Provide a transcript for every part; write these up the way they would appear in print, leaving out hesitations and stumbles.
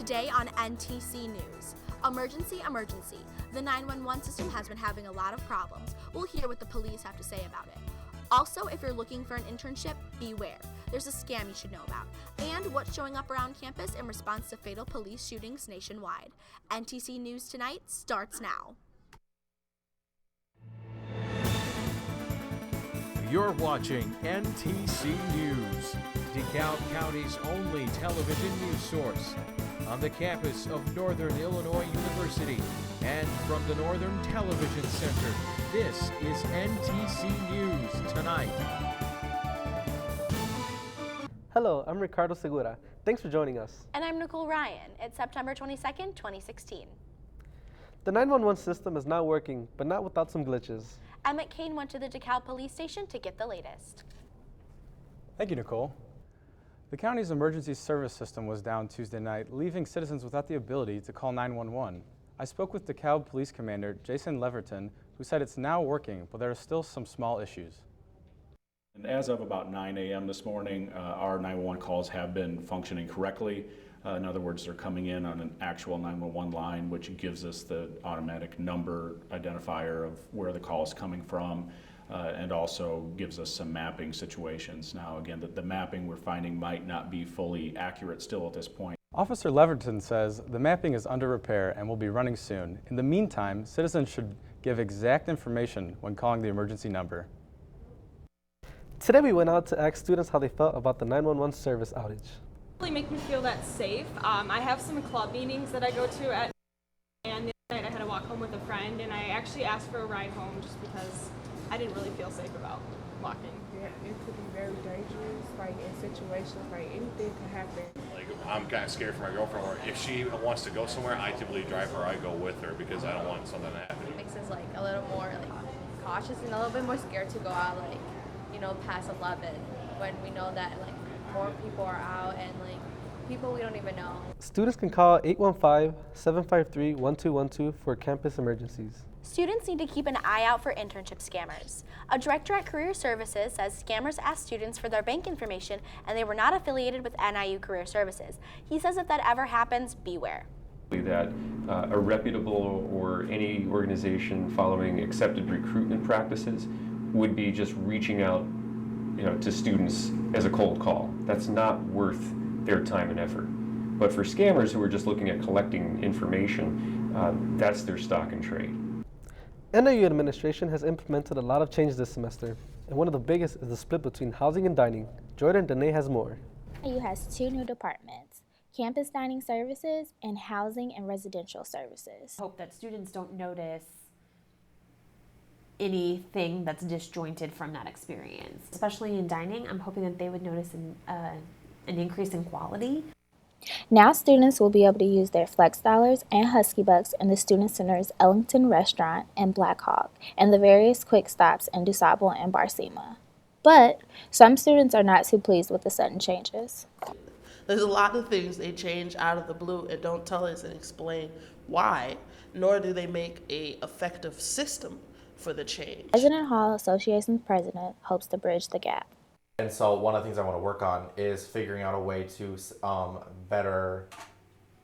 Today on NTC News. Emergency, emergency. The 911 system has been having a lot of problems. We'll hear what the police have to say about it. Also, if you're looking for an internship, beware. There's a scam you should know about. And what's showing up around campus in response to fatal police shootings nationwide. NTC News Tonight starts now. You're watching NTC News, DeKalb County's only television news source, on the campus of Northern Illinois University and from the Northern Television Center. This is NTC News Tonight. Hello, I'm Ricardo Segura. Thanks for joining us. And I'm Nicole Ryan. It's September 22nd, 2016. The 911 system is now working, but not without some glitches. Emmett Kane went to the DeKalb police station to get the latest. Thank you, Nicole. The county's emergency service system was down Tuesday night, leaving citizens without the ability to call 911. I spoke with DeKalb Police Commander Jason Leverton, who said it's now working, but there are still some small issues. And as of about 9 a.m. this morning, our 911 calls have been functioning correctly. In other words, they're coming in on an actual 911 line, which gives us the automatic number identifier of where the call is coming from, and also gives us some mapping situations. Now, again, the mapping we're finding might not be fully accurate still at this point. Officer Leverton says the mapping is under repair and will be running soon. In the meantime, citizens should give exact information when calling the emergency number. Today we went out to ask students how they felt about the 911 service outage. Really make me feel that safe. I have some club meetings that I go to at, and the other night I had to walk home with a friend, and I actually asked for a ride home just because I didn't really feel safe about walking. Yeah, it could be very dangerous, like in situations like anything could happen. Like, I'm kind of scared for my girlfriend, or if she wants to go somewhere, I typically drive her, I go with her because I don't want something to happen. It makes us like a little more like cautious and a little bit more scared to go out, like, past 11 when we know that like more people are out and like people we don't even know. Students can call 815-753-1212 for campus emergencies. Students need to keep an eye out for internship scammers. A director at Career Services says scammers asked students for their bank information and they were not affiliated with NIU Career Services. He says if that ever happens, beware. That a reputable or any organization following accepted recruitment practices would be just reaching out to students as a cold call. That's not worth their time and effort. But for scammers who are just looking at collecting information, that's their stock and trade. NIU administration has implemented a lot of changes this semester, and one of the biggest is the split between housing and dining. Jordan Dene has more. NIU has two new departments, campus dining services and housing and residential services. I hope that students don't notice anything that's disjointed from that experience. Especially in dining, I'm hoping that they would notice an increase in quality. Now students will be able to use their Flex Dollars and Husky Bucks in the Student Center's Ellington Restaurant and Black Hawk, and the various quick stops in DuSable and Barcema. But some students are not too pleased with the sudden changes. There's a lot of things they change out of the blue and don't tell us and explain why, nor do they make an effective system for the change. President Hall Association's president hopes to bridge the gap. And so one of the things I want to work on is figuring out a way to better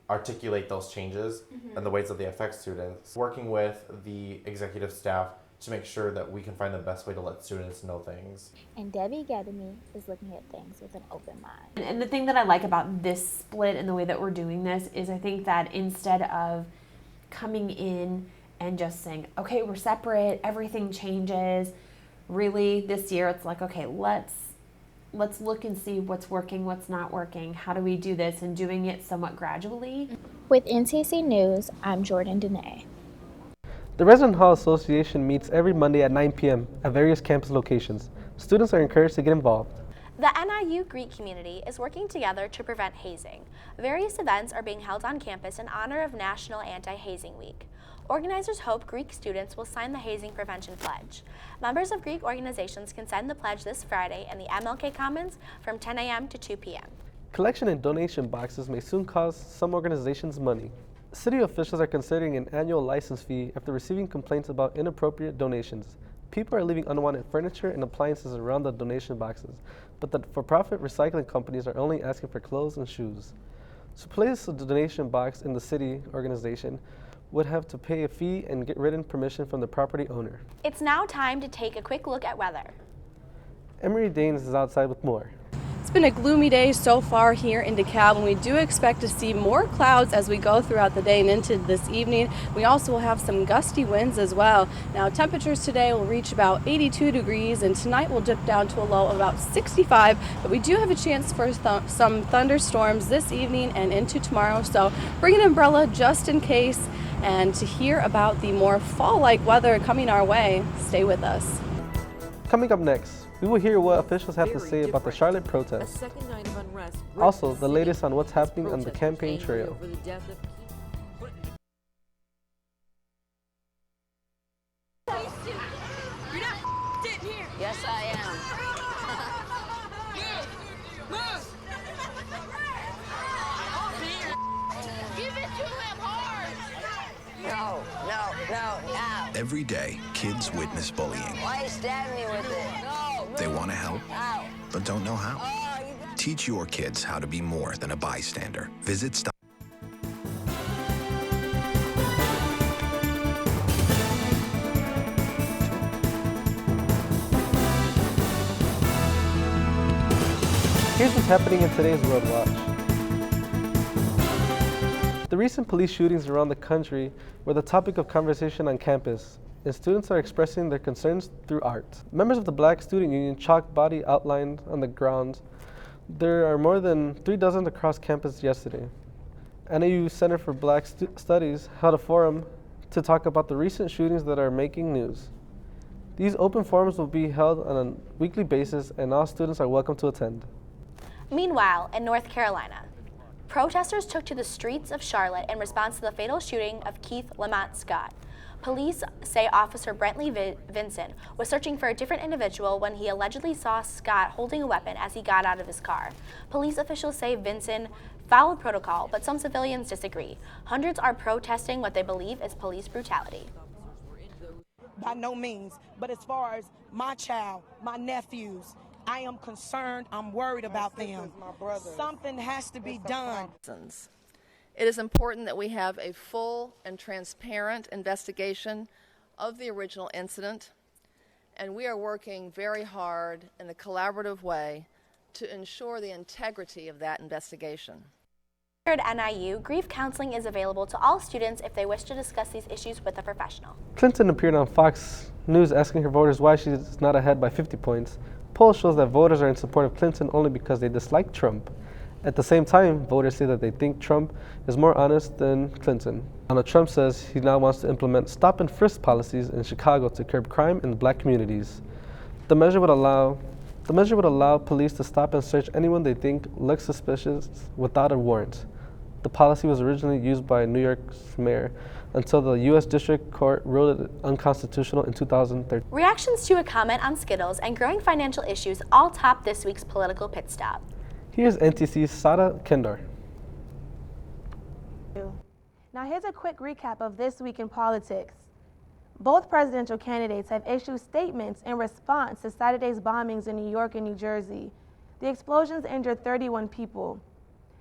articulate those changes and the ways that they affect students. Working with the executive staff to make sure that we can find the best way to let students know things. And Debbie Gadamy is looking at things with an open mind. And the thing that I like about this split and the way that we're doing this is I think that instead of coming in and just saying, okay, we're separate, everything changes. Really, this year it's like, okay, let's look and see what's working, what's not working. How do we do this? And doing it somewhat gradually. With NTC News, I'm Jordan Dene. The Resident Hall Association meets every Monday at 9 p.m. at various campus locations. Students are encouraged to get involved. The NIU Greek community is working together to prevent hazing. Various events are being held on campus in honor of National Anti-Hazing Week. Organizers hope Greek students will sign the Hazing Prevention Pledge. Members of Greek organizations can sign the pledge this Friday in the MLK Commons from 10 a.m. to 2 p.m. Collection and donation boxes may soon cost some organizations money. City officials are considering an annual license fee after receiving complaints about inappropriate donations. People are leaving unwanted furniture and appliances around the donation boxes, but the for-profit recycling companies are only asking for clothes and shoes. To place a donation box in the city organization would have to pay a fee and get written permission from the property owner. It's now time to take a quick look at weather. Emery Danes is outside with more. It's been a gloomy day so far here in DeKalb, and we do expect to see more clouds as we go throughout the day and into this evening. We also will have some gusty winds as well. Now, temperatures today will reach about 82 degrees, and tonight will dip down to a low of about 65, but we do have a chance for some thunderstorms this evening and into tomorrow, so bring an umbrella just in case. And to hear about the more fall-like weather coming our way, stay with us. Coming up next, we will hear what officials have to say about the Charlotte protests. Also, the latest on what's happening on the campaign trail. Yes, I am. Give it to him hard. No. Every day, kids witness bullying. Why you stab me with it? No. They want to help, Ow. but don't know how. Teach your kids how to be more than a bystander. Visit Stop. Here's what's happening in today's World Watch. The recent police shootings around the country were the topic of conversation on campus, and students are expressing their concerns through art. Members of the Black Student Union chalked body outlined on the ground. There are more than 3 dozen across campus yesterday. NAU Center for Black Studies held a forum to talk about the recent shootings that are making news. These open forums will be held on a weekly basis, and all students are welcome to attend. Meanwhile, in North Carolina, protesters took to the streets of Charlotte in response to the fatal shooting of Keith Lamont Scott. Police say Officer Brentley Vinson was searching for a different individual when he allegedly saw Scott holding a weapon as he got out of his car. Police officials say Vinson followed protocol, but some civilians disagree. Hundreds are protesting what they believe is police brutality. By no means, but as far as my child, my nephews, I am concerned, I'm worried about them. Something has to be done. It is important that we have a full and transparent investigation of the original incident, and we are working very hard in a collaborative way to ensure the integrity of that investigation. Here at NIU, grief counseling is available to all students if they wish to discuss these issues with a professional. Clinton appeared on Fox News asking her voters why she's not ahead by 50 points. Poll shows that voters are in support of Clinton only because they dislike Trump. At the same time, voters say that they think Trump is more honest than Clinton. Donald Trump says he now wants to implement stop and frisk policies in Chicago to curb crime in black communities. The measure would allow police to stop and search anyone they think looks suspicious without a warrant. The policy was originally used by New York's mayor until the U.S. District Court ruled it unconstitutional in 2013. Reactions to a comment on Skittles and growing financial issues all top this week's political pit stop. Here's NTC's Sada Kendar. Now here's a quick recap of this week in politics. Both presidential candidates have issued statements in response to Saturday's bombings in New York and New Jersey. The explosions injured 31 people.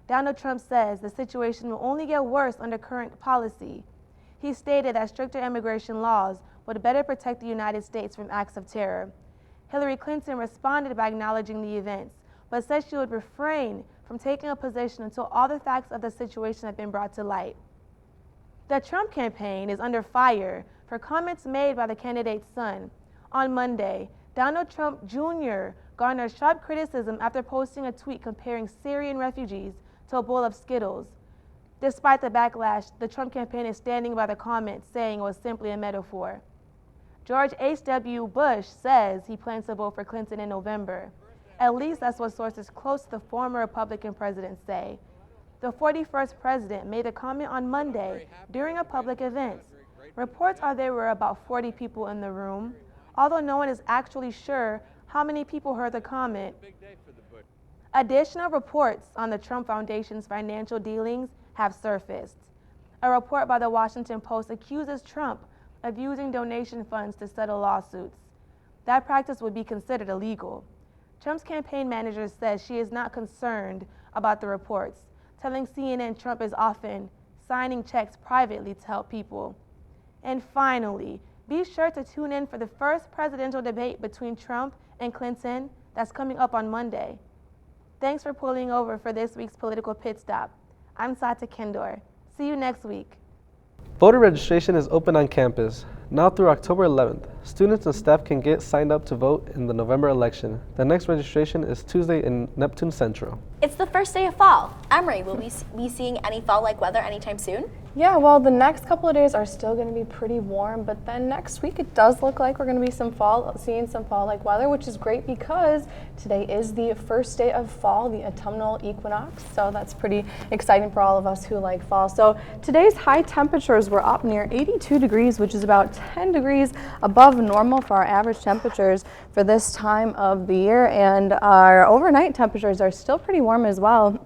Donald Trump says the situation will only get worse under current policy. He stated that stricter immigration laws would better protect the United States from acts of terror. Hillary Clinton responded by acknowledging the events, but said she would refrain from taking a position until all the facts of the situation have been brought to light. The Trump campaign is under fire for comments made by the candidate's son. On Monday, Donald Trump Jr. garnered sharp criticism after posting a tweet comparing Syrian refugees to a bowl of Skittles. Despite the backlash, the Trump campaign is standing by the comments, saying it was simply a metaphor. George H.W. Bush says he plans to vote for Clinton in November. At least that's what sources close to the former Republican president say. The 41st president made a comment on Monday during a public event. Reports are there were about 40 people in the room, although no one is actually sure how many people heard the comment. Additional reports on the Trump Foundation's financial dealings have surfaced. A report by the Washington Post accuses Trump of using donation funds to settle lawsuits. That practice would be considered illegal. Trump's campaign manager says she is not concerned about the reports, telling CNN Trump is often signing checks privately to help people. And finally, be sure to tune in for the first presidential debate between Trump and Clinton that's coming up on Monday. Thanks for pulling over for this week's Political Pit Stop. I'm Sata Kendor. See you next week. Voter registration is open on campus. Now through October 11th, students and staff can get signed up to vote in the November election. The next registration is Tuesday in Neptune Central. It's the first day of fall. Emery, will we be seeing any fall-like weather anytime soon? Yeah, well, the next couple of days are still going to be pretty warm, but then next week it does look like we're going to be seeing some fall-like weather, which is great because today is the first day of fall, the autumnal equinox, so that's pretty exciting for all of us who like fall. So today's high temperatures were up near 82 degrees, which is about 10 degrees above normal for our average temperatures for this time of the year, and our overnight temperatures are still pretty warm as well.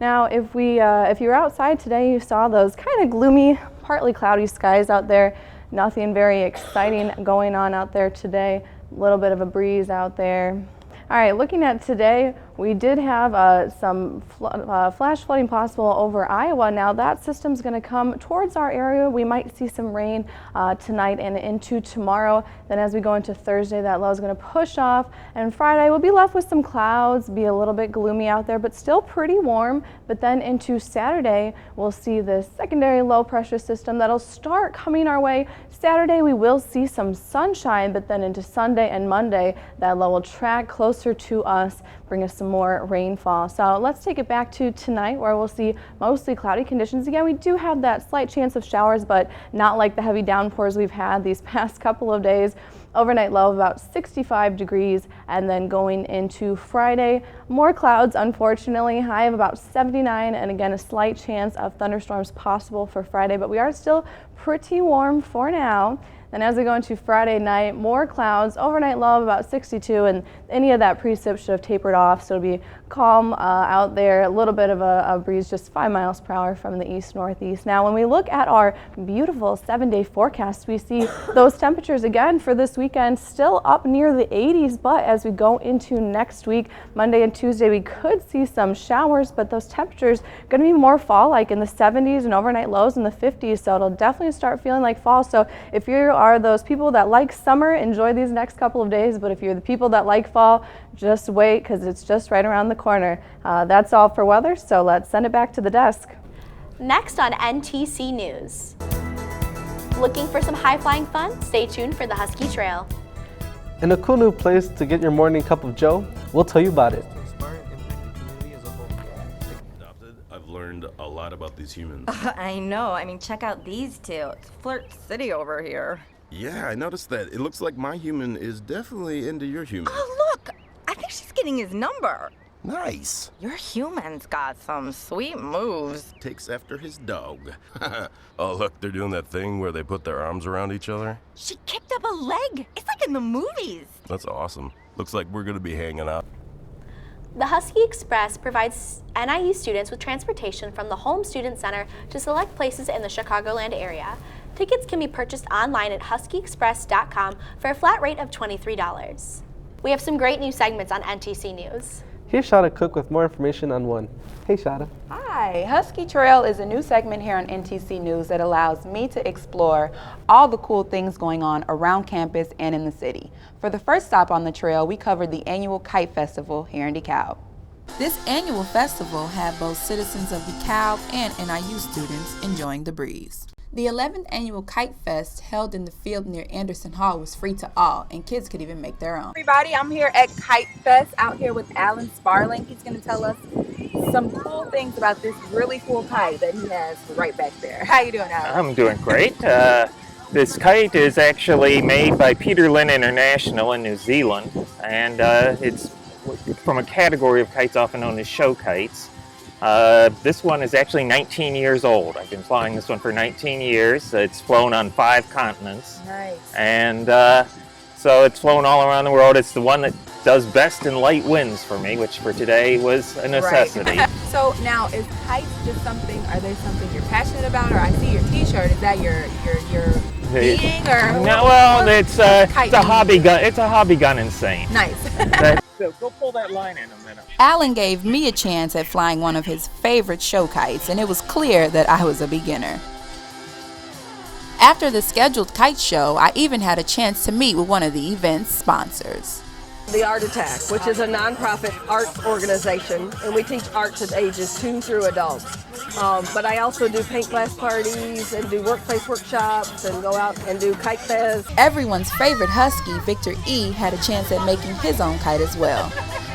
Now, if you were outside today, you saw those kind of gloomy, partly cloudy skies out there. Nothing very exciting going on out there today. A little bit of a breeze out there. All right, looking at today, we did have some flash flooding possible over Iowa. Now that system's going to come towards our area. We might see some rain tonight and into tomorrow. Then as we go into Thursday, that low is going to push off. And Friday, we'll be left with some clouds, be a little bit gloomy out there, but still pretty warm. But then into Saturday, we'll see this secondary low pressure system that'll start coming our way. Saturday, we will see some sunshine, but then into Sunday and Monday, that low will track closer to us, bring us some more rainfall. So let's take it back to tonight, where we'll see mostly cloudy conditions. Again, we do have that slight chance of showers, but not like the heavy downpours we've had these past couple of days. Overnight low of about 65 degrees, and then going into Friday, more clouds, unfortunately, high of about 79, and again, a slight chance of thunderstorms possible for Friday, but we are still pretty warm for now. Then as we go into Friday night, more clouds, overnight low of about 62, and any of that precip should have tapered off, so it'll be calm out there, a little bit of a breeze, just 5 miles per hour from the east-northeast. Now, when we look at our beautiful 7-day forecast, we see those temperatures again for this weekend still up near the 80s, but as we go into next week, Monday and Tuesday, we could see some showers, but those temperatures going to be more fall-like in the 70s and overnight lows in the 50s, so it'll definitely start feeling like fall. So if you are those people that like summer, enjoy these next couple of days, but if you're the people that like fall, just wait, because it's just right around the corner. That's all for weather, so let's send it back to the desk. Next on NTC News. Looking for some high-flying fun? Stay tuned for the Husky Trail. In a cool new place to get your morning cup of joe, we'll tell you about it. I've learned a lot about these humans. I know. I mean, check out these two. It's Flirt City over here. Yeah, I noticed that. It looks like my human is definitely into your human. Oh, look! I think she's getting his number. Nice. Your human's got some sweet moves. Takes after his dog. Oh, look, they're doing that thing where they put their arms around each other. She kicked up a leg. It's like in the movies. That's awesome. Looks like we're going to be hanging out. The Husky Express provides NIU students with transportation from the Home Student Center to select places in the Chicagoland area. Tickets can be purchased online at huskyexpress.com for a flat rate of $23. We have some great new segments on NTC News. Here's Shada Cook with more information on one. Hey, Shada. Hi, Husky Trail is a new segment here on NTC News that allows me to explore all the cool things going on around campus and in the city. For the first stop on the trail, we covered the annual Kite Festival here in DeKalb. This annual festival had both citizens of DeKalb and NIU students enjoying the breeze. The 11th annual Kite Fest held in the field near Anderson Hall was free to all, and kids could even make their own. Everybody, I'm here at Kite Fest out here with Alan Sparling. He's going to tell us some cool things about this really cool kite that he has right back there. How you doing, Alan? I'm doing great. This kite is actually made by Peter Lynn International in New Zealand, and it's from a category of kites often known as show kites. This one is actually 19 years old. I've been flying this one for 19 years. It's flown on 5 continents. Nice. And so it's flown all around the world. It's the one that does best in light winds for me, which for today was a necessity. Right. So now, is kites just something? Are they something you're passionate about, or I see your T-shirt? Is that your being, or No, well, it's a hobby gun. It's a hobby gun insane. Nice. So go pull that line in a minute. Alan gave me a chance at flying one of his favorite show kites, and it was clear that I was a beginner. After the scheduled kite show, I even had a chance to meet with one of the event's sponsors. The Art Attack, which is a nonprofit arts organization, and we teach arts at ages 2 through adults. But I also do paint glass parties and do workplace workshops and go out and do kite fest. Everyone's favorite Husky, Victor E., had a chance at making his own kite as well.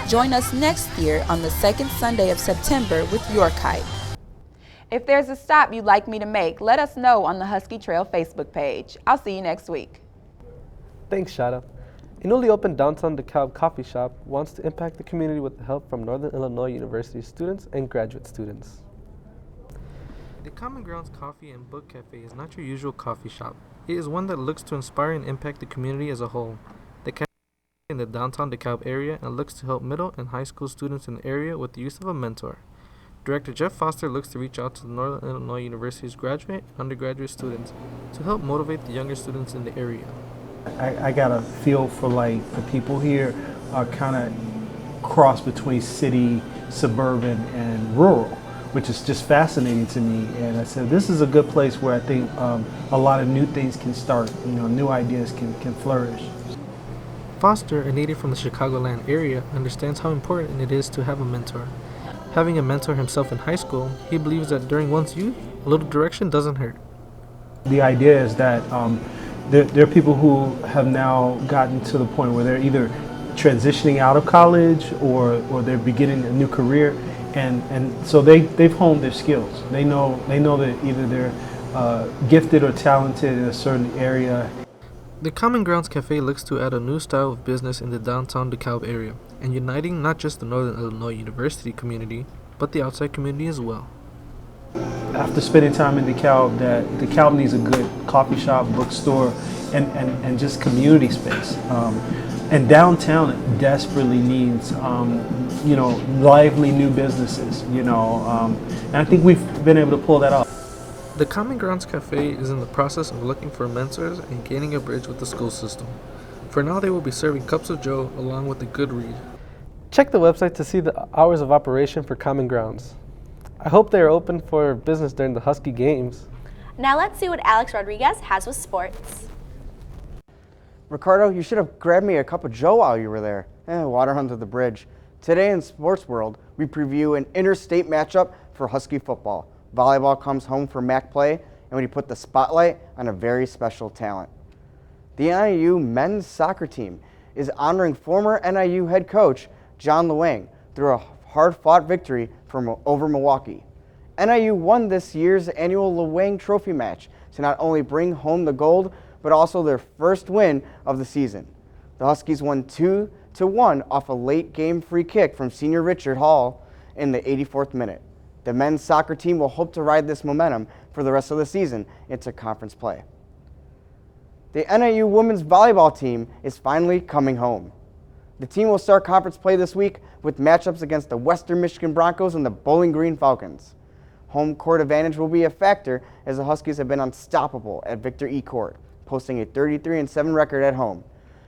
Join us next year on the second Sunday of September with your kite. If there's a stop you'd like me to make, let us know on the Husky Trail Facebook page. I'll see you next week. Thanks, Shada. A newly opened downtown DeKalb coffee shop wants to impact the community with the help from Northern Illinois University students and graduate students. The Common Grounds Coffee and Book Cafe is not your usual coffee shop. It is one that looks to inspire and impact the community as a whole. The cafe is in the downtown DeKalb area and looks to help middle and high school students in the area with the use of a mentor. Director Jeff Foster looks to reach out to the Northern Illinois University's graduate and undergraduate students to help motivate the younger students in the area. I got a feel for like the people here are kind of cross between city, suburban, and rural, which is just fascinating to me. And I said, this is a good place where I think a lot of new things can start, new ideas can flourish. Foster, a native from the Chicagoland area, understands how important it is to have a mentor. Having a mentor himself in high school, he believes that during one's youth, a little direction doesn't hurt. The idea is that there are people who have now gotten to the point where they're either transitioning out of college or they're beginning a new career, and so they've honed their skills. They know that either they're gifted or talented in a certain area. The Common Grounds Cafe looks to add a new style of business in the downtown DeKalb area and uniting not just the Northern Illinois University community, but the outside community as well. After spending time in DeKalb, that DeKalb needs a good coffee shop, bookstore, and just community space. And downtown desperately needs, lively new businesses, and I think we've been able to pull that off. The Common Grounds Cafe is in the process of looking for mentors and gaining a bridge with the school system. For now, they will be serving cups of joe along with a good read. Check the website to see the hours of operation for Common Grounds. I hope they are open for business during the Husky games. Now let's see what Alex Rodriguez has with sports. Ricardo, you should have grabbed me a cup of joe while you were there. Water under the bridge. Today in Sports World, we preview an interstate matchup for Husky football. Volleyball comes home for MAC play, and we put the spotlight on a very special talent. The NIU men's soccer team is honoring former NIU head coach John Luang through a hard-fought victory over Milwaukee. NIU won this year's annual Luang Trophy match to not only bring home the gold, but also their first win of the season. The Huskies won 2-1 off a late game free kick from senior Richard Hall in the 84th minute. The men's soccer team will hope to ride this momentum for the rest of the season into conference play. The NIU women's volleyball team is finally coming home. The team will start conference play this week with matchups against the Western Michigan Broncos and the Bowling Green Falcons. Home court advantage will be a factor as the Huskies have been unstoppable at Victor E. Court, posting a 33-7 record at home.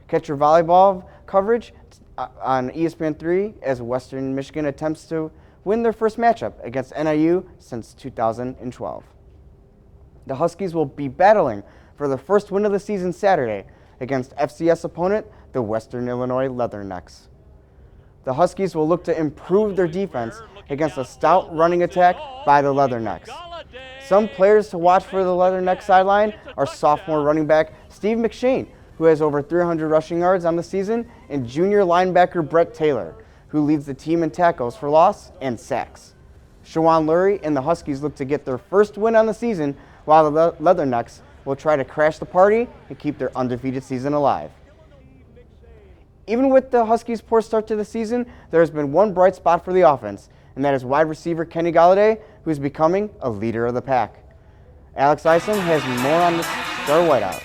Catch your volleyball coverage on ESPN3 as Western Michigan attempts to win their first matchup against NIU since 2012. The Huskies will be battling for their first win of the season Saturday against FCS opponent, the Western Illinois Leathernecks. The Huskies will look to improve their defense against a stout running attack by the Leathernecks. Some players to watch for the Leathernecks sideline are sophomore running back Steve McShane, who has over 300 rushing yards on the season, and junior linebacker Brett Taylor, who leads the team in tackles for loss and sacks. Shawan Lurie and the Huskies look to get their first win on the season, while the Leathernecks will try to crash the party and keep their undefeated season alive. Even with the Huskies' poor start to the season, there has been one bright spot for the offense, and that is wide receiver Kenny Galladay, who is becoming a leader of the pack. Alex Isom has more on the star whiteout.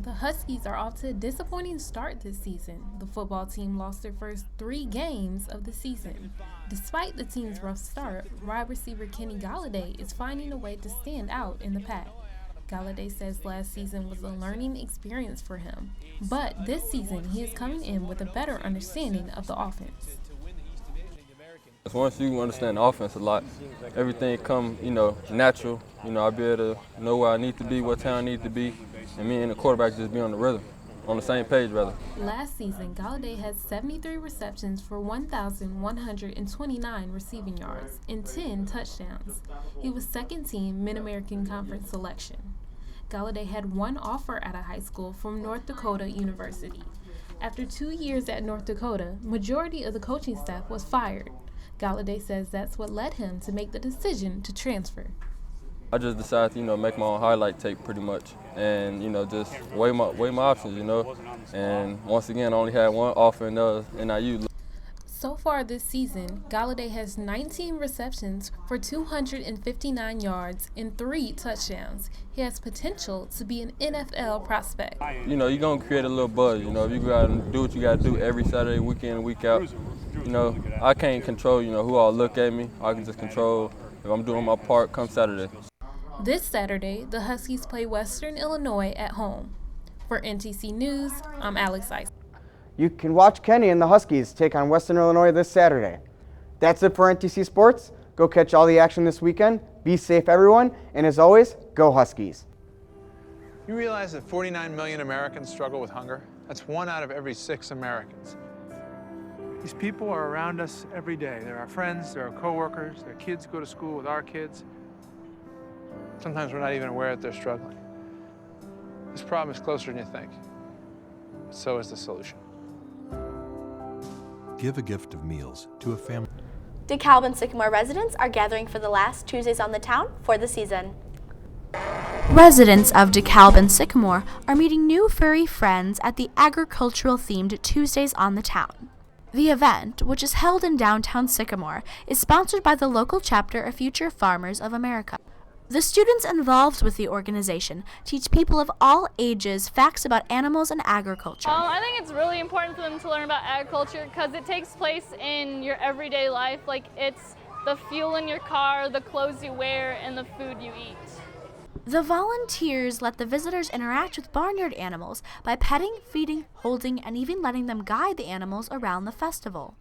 The Huskies are off to a disappointing start this season. The football team lost their first 3 games of the season. Despite the team's rough start, wide receiver Kenny Galladay is finding a way to stand out in the pack. Galladay says last season was a learning experience for him, but this season he is coming in with a better understanding of the offense. Once you understand the offense a lot, everything come, natural. I'll be able to know where I need to be, what time I need to be, and me and the quarterback just be on the rhythm, on the same page rather. Last season, Galladay had 73 receptions for 1,129 receiving yards and 10 touchdowns. He was second team Mid-American Conference selection. Galladay had one offer at a high school from North Dakota University. After 2 years at North Dakota, majority of the coaching staff was fired. Galladay says that's what led him to make the decision to transfer. I just decided to, make my own highlight tape pretty much, and just weigh my options, And once again, I only had one offer in NIU. So far this season, Galladay has 19 receptions for 259 yards and 3 touchdowns. He has potential to be an NFL prospect. You're going to create a little buzz, if you got to do what you got to do every Saturday, week in and week out. I can't control, who all look at me. I can just control if I'm doing my part come Saturday. This Saturday, the Huskies play Western Illinois at home. For NTC News, I'm Alex Ice. You can watch Kenny and the Huskies take on Western Illinois this Saturday. That's it for NTC Sports. Go catch all the action this weekend. Be safe, everyone. And as always, go Huskies. You realize that 49 million Americans struggle with hunger? That's 1 out of every 6 Americans. These people are around us every day. They're our friends, they're our coworkers, their kids go to school with our kids. Sometimes we're not even aware that they're struggling. This problem is closer than you think. So is the solution. Give a gift of meals to a family. DeKalb and Sycamore residents are gathering for the last Tuesdays on the Town for the season. Residents of DeKalb and Sycamore are meeting new furry friends at the agricultural-themed Tuesdays on the Town. The event, which is held in downtown Sycamore, is sponsored by the local chapter of Future Farmers of America. The students involved with the organization teach people of all ages facts about animals and agriculture. I think it's really important for them to learn about agriculture because it takes place in your everyday life. Like, it's the fuel in your car, the clothes you wear, and the food you eat. The volunteers let the visitors interact with barnyard animals by petting, feeding, holding, and even letting them guide the animals around the festival.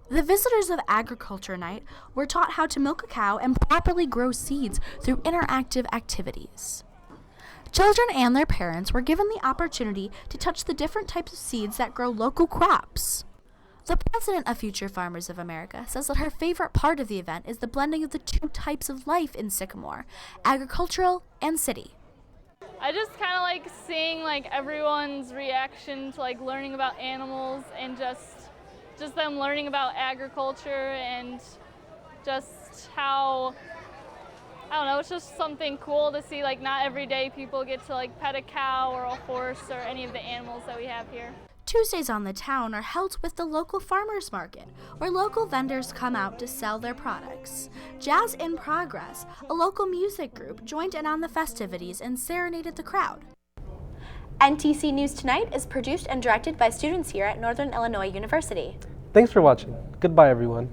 The visitors of Agriculture Night were taught how to milk a cow and properly grow seeds through interactive activities. Children and their parents were given the opportunity to touch the different types of seeds that grow local crops. The president of Future Farmers of America says that her favorite part of the event is the blending of the 2 types of life in Sycamore, agricultural and city. I just kind of like seeing everyone's reaction to learning about animals and just them learning about agriculture and just how, I don't know, it's just something cool to see. Not every day people get to pet a cow or a horse or any of the animals that we have here. Tuesdays on the Town are held with the local farmers market, where local vendors come out to sell their products. Jazz in Progress, a local music group, joined in on the festivities and serenaded the crowd. NTC News Tonight is produced and directed by students here at Northern Illinois University. Thanks for watching. Goodbye, everyone.